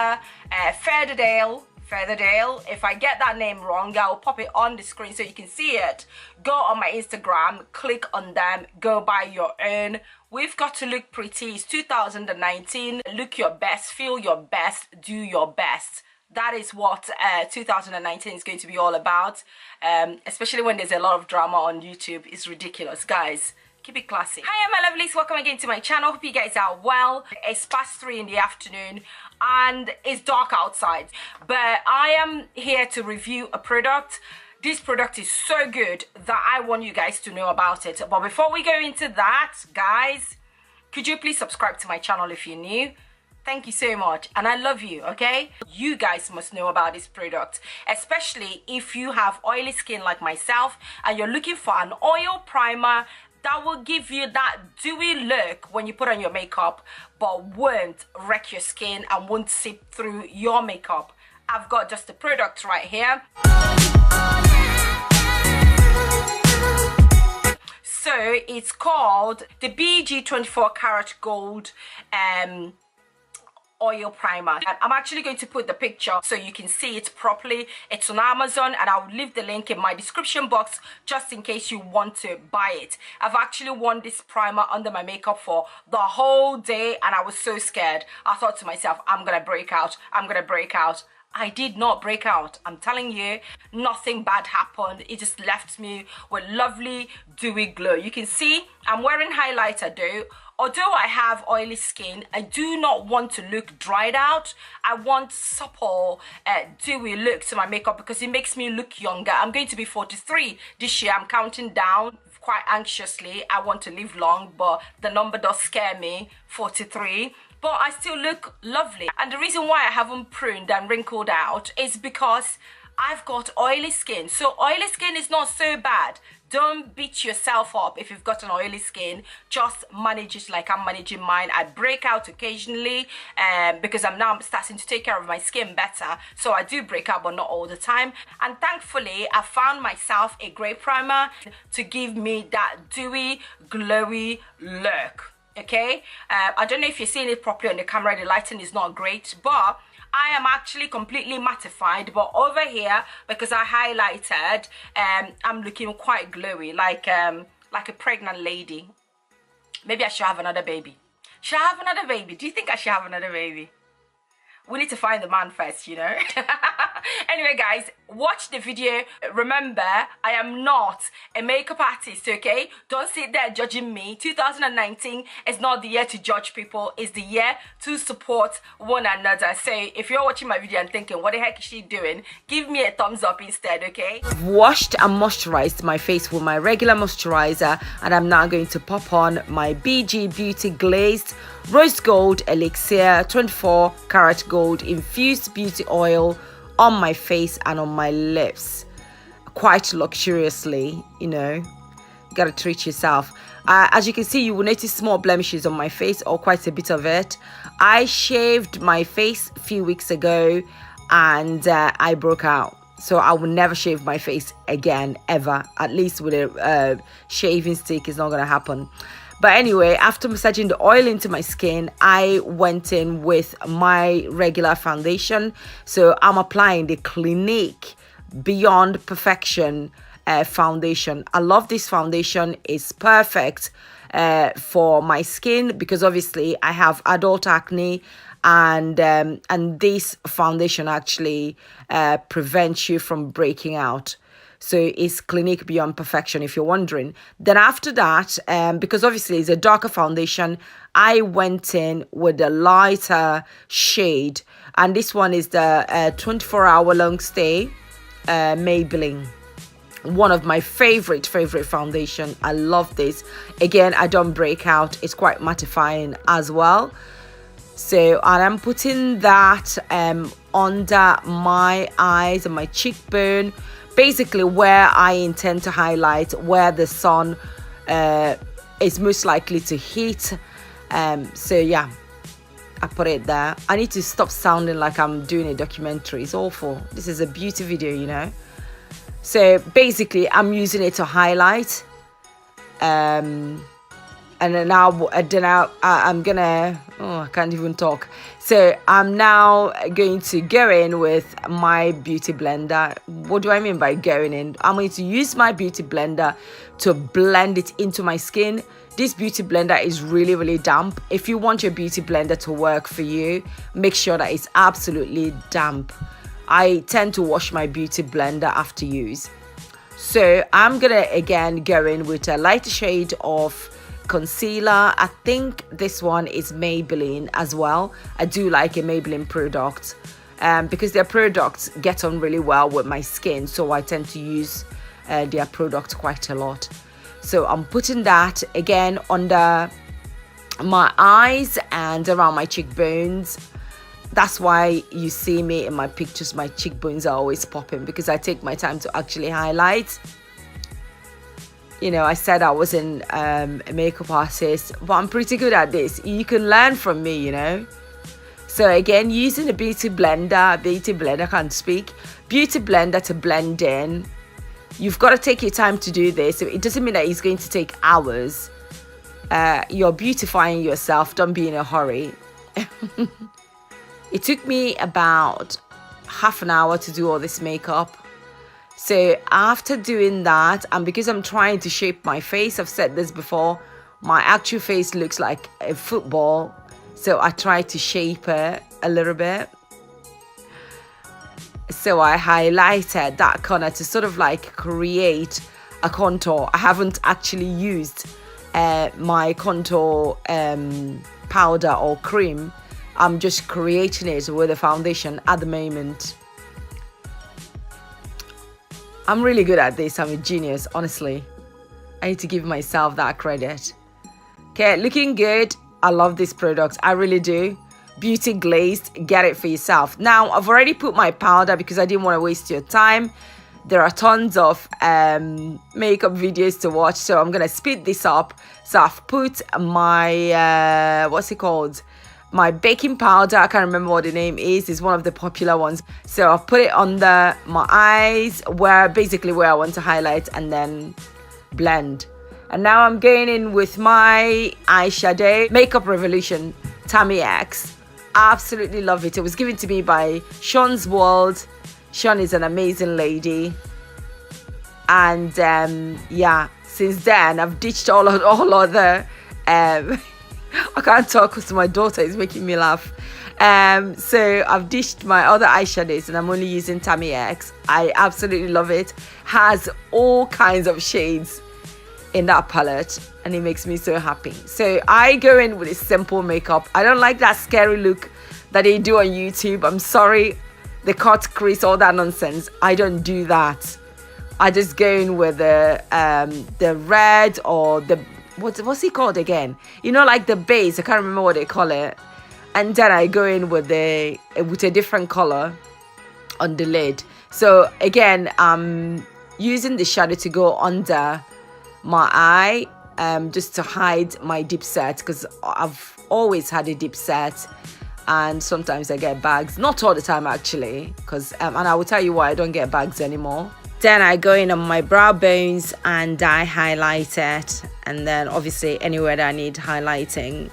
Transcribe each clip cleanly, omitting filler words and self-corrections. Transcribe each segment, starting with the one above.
Hiya, Featherdale. If I get that name wrong, I'll pop it on the screen so you can see it. Go on my Instagram, click on them, go buy your own. We've got to look pretty. It's 2019. Look your best, feel your best, do your best. That is what 2019 is going to be all about, especially when there's a lot of drama on YouTube. It's ridiculous, guys. Keep it classy. Hi, my lovelies. Welcome again to my channel. Hope you guys are well. It's past 3 in the afternoon and it's dark outside, but I am here to review a product. This product is so good that I want you guys to know about it. But before we go into that, guys, could you please subscribe to my channel if you're new? Thank you so much, and I love you, okay? You guys must know about this product, especially if you have oily skin like myself and you're looking for an oil primer that will give you that dewy look when you put on your makeup but won't wreck your skin and won't seep through your makeup. I've got just the product right here. So it's called the BG 24K Gold oil primer. I'm actually going to put the picture so you can see it properly. It's on Amazon and I'll leave the link in my description box just in case you want to buy it. I've actually worn this primer under my makeup for the whole day and I was so scared. I thought to myself, I'm gonna break out, I'm gonna break out. I did not break out. I'm telling you, nothing bad happened. It just left me with lovely dewy glow. You can see I'm wearing highlighter though. Although I have oily skin, I do not want to look dried out. I want supple, dewy look to my makeup because it makes me look younger. I'm going to be 43 this year. I'm counting down quite anxiously. I want to live long, but the number does scare me, 43. But I still look lovely. And the reason why I haven't pruned and wrinkled out is because I've got oily skin. So oily skin is not so bad. Don't beat yourself up if you've got an oily skin. Just manage it like I'm managing mine. I break out occasionally because I'm now starting to take care of my skin better. So I do break out, but not all the time. And thankfully, I found myself a grey primer to give me that dewy, glowy look. Okay, I don't know if you're seeing it properly on the camera. The lighting is not great, but I am actually completely mattified. But over here, because I highlighted, I'm looking quite glowy, like a pregnant lady. Maybe I should have another baby. Should I have another baby? Do you think I should have another baby? We need to find the man first, you know. Anyway, guys, watch the video. Remember, I am not a makeup artist, okay? Don't sit there judging me. 2019 is not the year to judge people. It's the year to support one another. So if you're watching my video and thinking, what the heck is she doing? Give me a thumbs up instead, okay? Washed and moisturized my face with my regular moisturizer, and I'm now going to pop on my BG Beauty Glazed Rose Gold Elixir 24K Gold Infused Beauty Oil on my face and on my lips, quite luxuriously. You know, you gotta treat yourself. As you can see, you will notice small blemishes on my face, or quite a bit of it. I shaved my face a few weeks ago and I broke out, so I will never shave my face again, ever. At least with a shaving stick, it's not gonna happen. But anyway, after massaging the oil into my skin, I went in with my regular foundation. So I'm applying the Clinique Beyond Perfection foundation. I love this foundation. It's perfect for my skin because obviously I have adult acne, and this foundation actually prevents you from breaking out. So it's Clinique Beyond Perfection, if you're wondering. Then after that, because obviously it's a darker foundation, I went in with a lighter shade. And this one is the 24-hour long stay Maybelline. One of my favorite foundation. I love this. Again, I don't break out. It's quite mattifying as well. So, and I'm putting that under my eyes and my cheekbone, basically where I intend to highlight, where the sun is most likely to hit. So yeah, I put it there. I need to stop sounding like I'm doing a documentary. It's awful. This is a beauty video, you know. So basically I'm using it to highlight And then I'm gonna, oh, I can't even talk. So I'm now going to go in with my beauty blender. What do I mean by going in? I'm going to use my beauty blender to blend it into my skin. This beauty blender is really, really damp. If you want your beauty blender to work for you, make sure that it's absolutely damp. I tend to wash my beauty blender after use. So I'm gonna again go in with a lighter shade of concealer. I think this one is Maybelline as well. I do like a Maybelline product because their products get on really well with my skin, so I tend to use their product quite a lot. So I'm putting that again under my eyes and around my cheekbones. That's why you see me in my pictures, my cheekbones are always popping, because I take my time to actually highlight. You know, I said I wasn't a makeup artist, but I'm pretty good at this. You can learn from me, you know. So again, using a beauty blender to blend in. You've got to take your time to do this. It doesn't mean that it's going to take hours. You're beautifying yourself. Don't be in a hurry. It took me about half an hour to do all this makeup. So after doing that, and because I'm trying to shape my face, I've said this before, my actual face looks like a football. So I try to shape it a little bit. So I highlighted that corner to sort of like create a contour. I haven't actually used my contour powder or cream. I'm just creating it with a foundation at the moment. I'm really good at this. I'm a genius, honestly. I need to give myself that credit. Okay, looking good. I love this product. I really do. Beauty Glazed. Get it for yourself. Now, I've already put my powder because I didn't want to waste your time. There are tons of makeup videos to watch, so I'm going to speed this up. So I've put my, what's it called? My baking powder. I can't remember what the name is. It's one of the popular ones. So I'll put it under my eyes, where I want to highlight, and then blend. And now I'm going in with my eyeshadow. Makeup Revolution Tammy X. Absolutely love it. It was given to me by Sean's World. Sean is an amazing lady. And yeah, since then I've ditched all other I can't talk because my daughter is making me laugh. So I've ditched my other eyeshadows and I'm only using Tammy X. I absolutely love it. Has all kinds of shades in that palette and it makes me so happy. So I go in with a simple makeup. I don't like that scary look that they do on YouTube. I'm sorry, the cut crease, all that nonsense. I don't do that. I just go in with the red or the what's it called again? You know, like the base. I can't remember what they call it. And then I go in with a different color on the lid. So again, I'm using the shadow to go under my eye, just to hide my deep set, because I've always had a deep set, and sometimes I get bags. Not all the time actually, because and I will tell you why I don't get bags anymore. Then I go in on my brow bones and I highlight it, and then obviously anywhere that I need highlighting,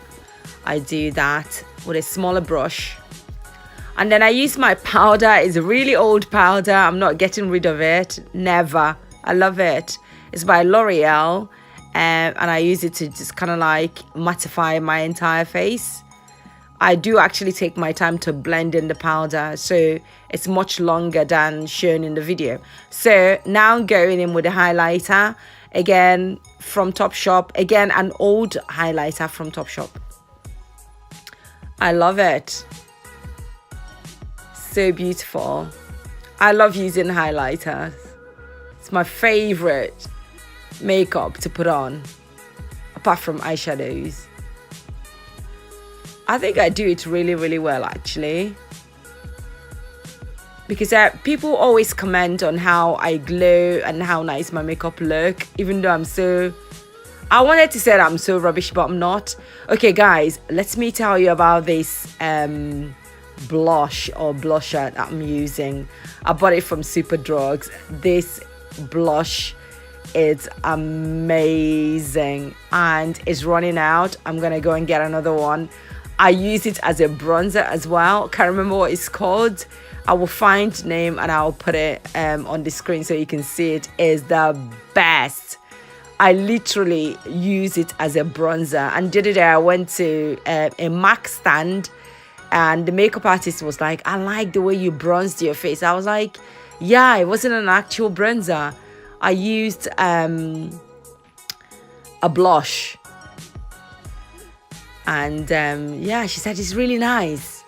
I do that with a smaller brush. And then I use my powder. It's a really old powder. I'm not getting rid of it. Never. I love it. It's by L'Oreal, and I use it to just kind of like mattify my entire face. I do actually take my time to blend in the powder, so it's much longer than shown in the video. So now I'm going in with a highlighter, again from Topshop, again an old highlighter from Topshop. I love it. So beautiful. I love using highlighters. It's my favorite makeup to put on, apart from eyeshadows. I think I do it really, really well actually, because people always comment on how I glow and how nice my makeup look, even though I wanted to say that I'm so rubbish, but I'm not. Okay guys, let me tell you about this blush or blusher that I'm using. I bought it from Superdrugs. This blush It's amazing and it's running out. I'm gonna go and get another one. I use it as a bronzer as well. Can't remember what it's called. I will find the name and I'll put it on the screen so you can see it. It's the best. I literally use it as a bronzer. And the other day I went to a MAC stand and the makeup artist was like, I like the way you bronzed your face. I was like, yeah, it wasn't an actual bronzer. I used a blush. And yeah, she said it's really nice.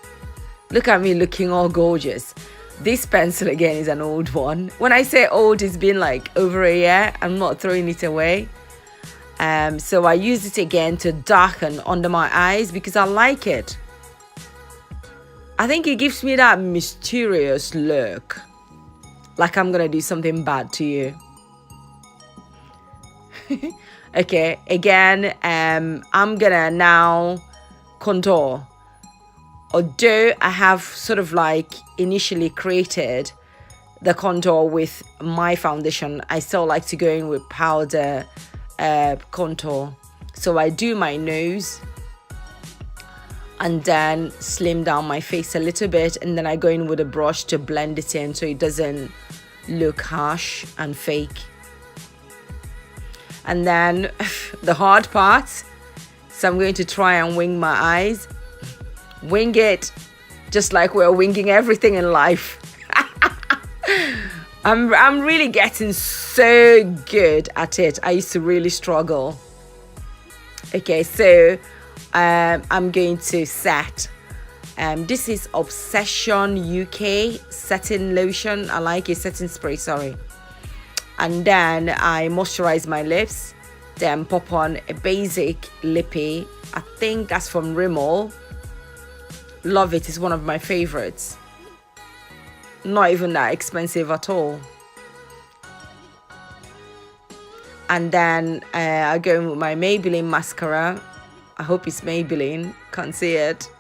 Look at me looking all gorgeous. This pencil again is an old one. When I say old, it's been like over a year. I'm not throwing it away. So I use it again to darken under my eyes because I like it. I think it gives me that mysterious look. Like I'm gonna do something bad to you. Okay, again, I'm gonna now contour. Although I have sort of like initially created the contour with my foundation, I still like to go in with powder contour. So I do my nose and then slim down my face a little bit, and then I go in with a brush to blend it in so it doesn't look harsh and fake. And then the hard part, so I'm going to try and wing my eyes. Wing it, just like we're winging everything in life. I'm really getting so good at it. I used to really struggle. Okay, so I'm going to set. This is Obsession UK setting lotion. I like it, setting spray, sorry. And then I moisturize my lips, then pop on a basic lippy. I think that's from Rimmel. Love it, it's one of my favorites. Not even that expensive at all. And then I go in with my Maybelline mascara. I hope it's Maybelline, can't see it.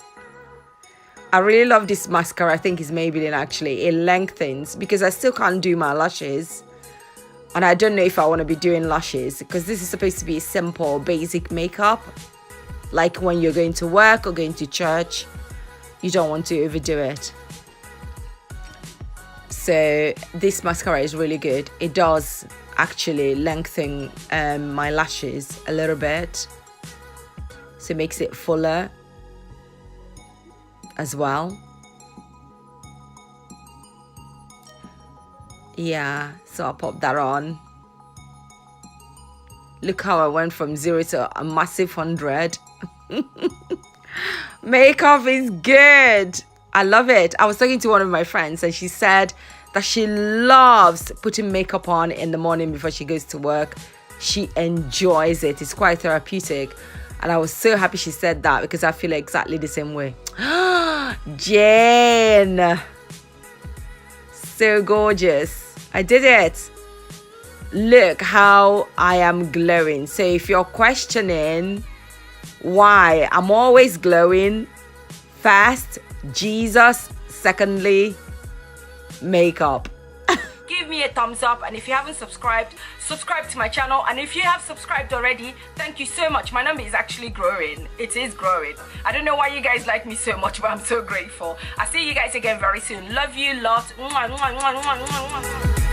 I really love this mascara. I think it's Maybelline actually. It lengthens because I still can't do my lashes. And I don't know if I want to be doing lashes because this is supposed to be simple, basic makeup. Like when you're going to work or going to church, you don't want to overdo it. So this mascara is really good. It does actually lengthen my lashes a little bit. So it makes it fuller as well. Yeah, so I'll pop that on. Look how I went from 0 to a massive 100. Makeup is good. I love it. I was talking to one of my friends and she said that she loves putting makeup on in the morning before she goes to work. She enjoys it. It's quite therapeutic. And I was so happy she said that because I feel exactly the same way. Jane. So gorgeous. I did it. Look how I am glowing. So if you're questioning why I'm always glowing, first, Jesus. Secondly, makeup. Give me a thumbs up, and if you haven't subscribed, subscribe to my channel. And if you have subscribed already, thank you so much. My number is actually growing. It is growing. I don't know why you guys like me so much, but I'm so grateful. I'll see you guys again very soon. Love you lot. Mwah, mwah, mwah, mwah, mwah, mwah.